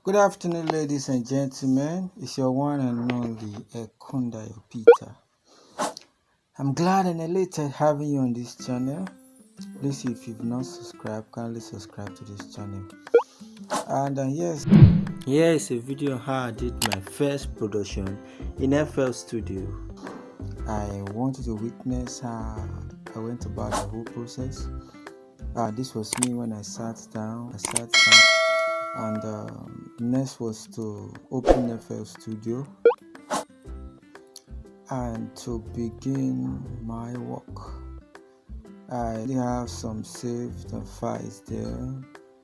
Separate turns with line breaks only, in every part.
Good afternoon, ladies and gentlemen. It's your one and only Ekunda Peter. I'm glad and elated having you on this channel. Please, if you've not subscribed, kindly subscribe to this channel. And yes, here is a video on how I did my first production in FL Studio. I want you to witness how I went about the whole process. This was me when I sat down. And next was to open FL Studio and to begin my work. I have some saved files there,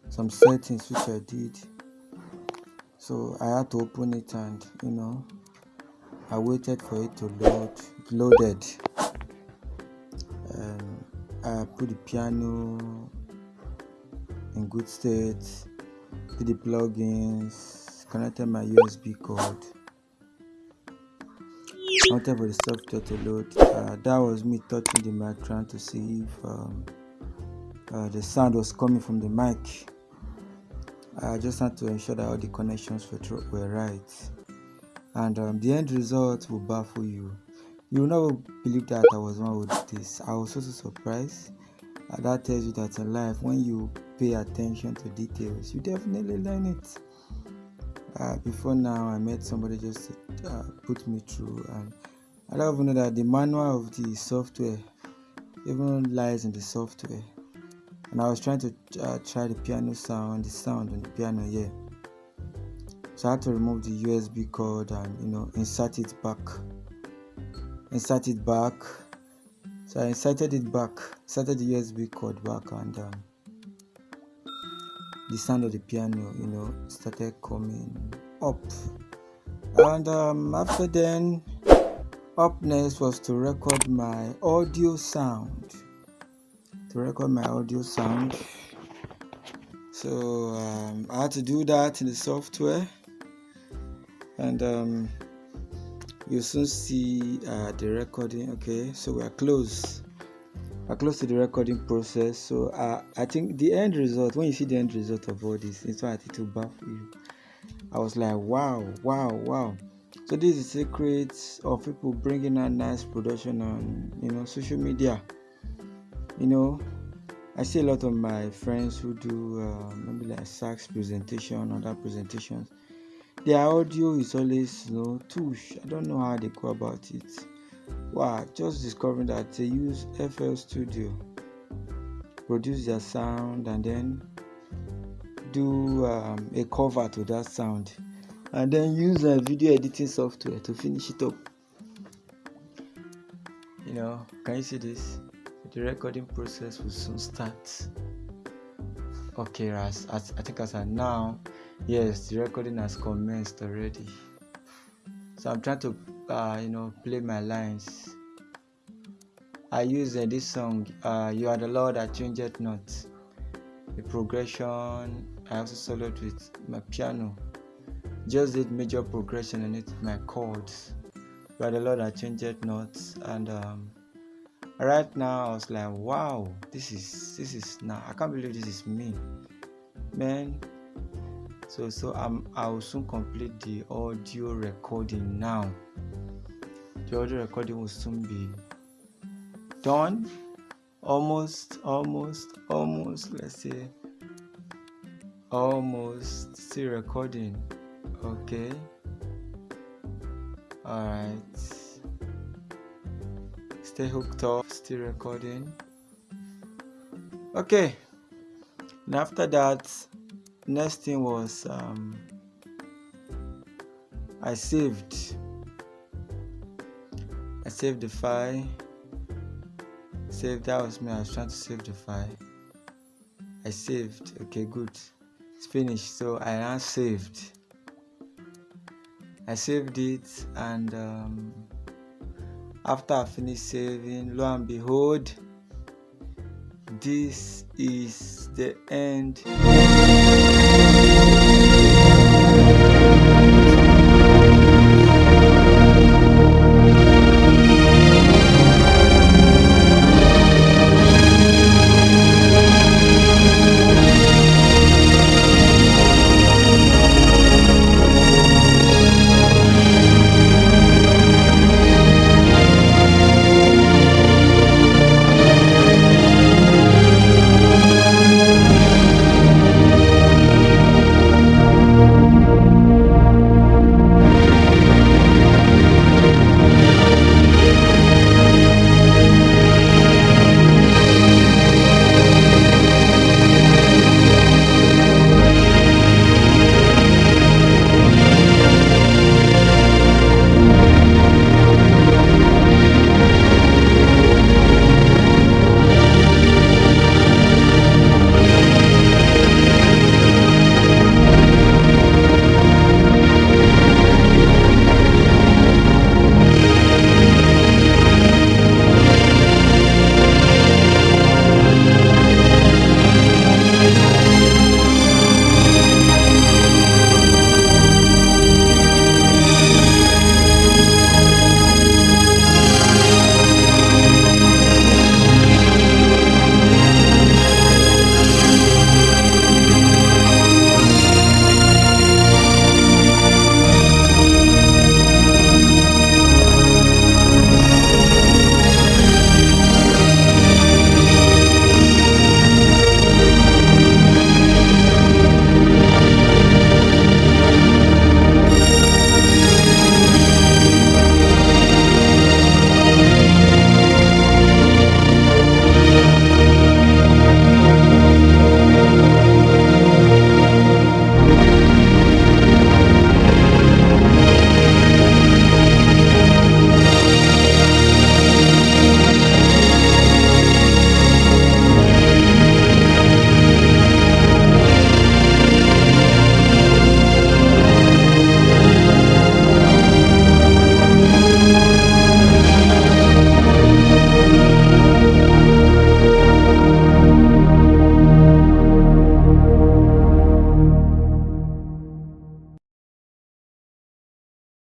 some settings which I did. So I had to open it and I waited for it to load. It loaded. I put the piano in good state, did the plugins, connected my USB cord. I waited for the software to load. That was me touching the mic, trying to see if the sound was coming from the mic. I just had to ensure that all the connections were right. And the end result will baffle you. You will never believe that I was one with this. I was also surprised. That tells you that in life, when you pay attention to details, you definitely learn it. Before now, I met somebody just to put me through, and I don't even know that the manual of the software even lies in the software. And I was trying to try the piano sound, the sound on the piano here. So I had to remove the USB cord and insert it back. So I inserted the USB cord back, and the sound of the piano, started coming up. And after then, up next was to record my audio sound. So I had to do that in the software, and you soon see the recording. Okay, so we're close to the recording process. So I think the end result, when you see the end result of all this, it's why it will baffle you. I was like, wow. So this is the secret of people bringing out nice production on social media. I see a lot of my friends who do maybe like sax presentation, other presentations. Their audio is always touch. I don't know how they go about it. Wow, just discovering that they use FL Studio, produce their sound, and then do a cover to that sound, and then use a video editing software to finish it up. Can you see this? The recording process will soon start. Okay, I think as of now, yes, the recording has commenced already. So I'm trying to play my lines. I use this song, You Are the Lord That Changeth Not. The progression, I also soloed with my piano. Just did major progression in it with my chords. You Are the Lord That Changeth Not. And right now I was like, wow, this is now, I can't believe this is me, man. So I will soon complete the audio recording now. The audio recording will soon be done. Almost, let's say. Almost. Still recording. Okay. Alright. Stay hooked up. Still recording. Okay. And after that, next thing was I saved the file. That was me. I was trying to save the file. I saved. Okay, good. It's finished. So I now saved. I saved it, and after I finished saving, lo and behold, this is the end.